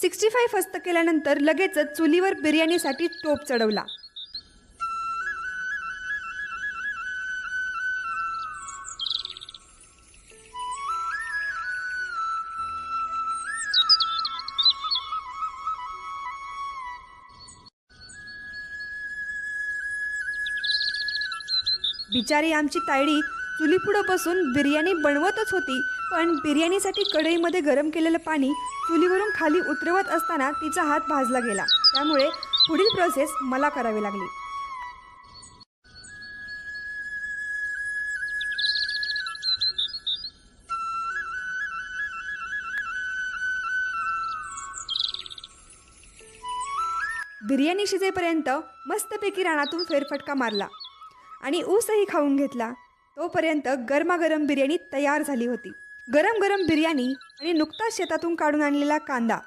65 फस्त केल्यानंतर लगेचच चुलीवर बिर्याणीसाठी टोप चढवला. बिचारी आमची तायडी चुलीपुढं बसून बिर्याणी बनवतच होती, पण बिर्याणीसाठी कढईमध्ये गरम केलेलं पाणी चुलीवरून खाली उतरवत असताना तिचा हात भाजला गेला. त्यामुळे पुढील प्रोसेस मला करावी लागली. बिर्याणी शिजेपर्यंत मस्तपैकी रानातून फेरफटका मारला आणि ऊसही खाऊन घेतला. तोपर्यंत गरमागरम बिर्याणी तयार झाली होती. गरम गरम बिर्याणी आणि नुकताच शेतातून काढून आणलेला कांदा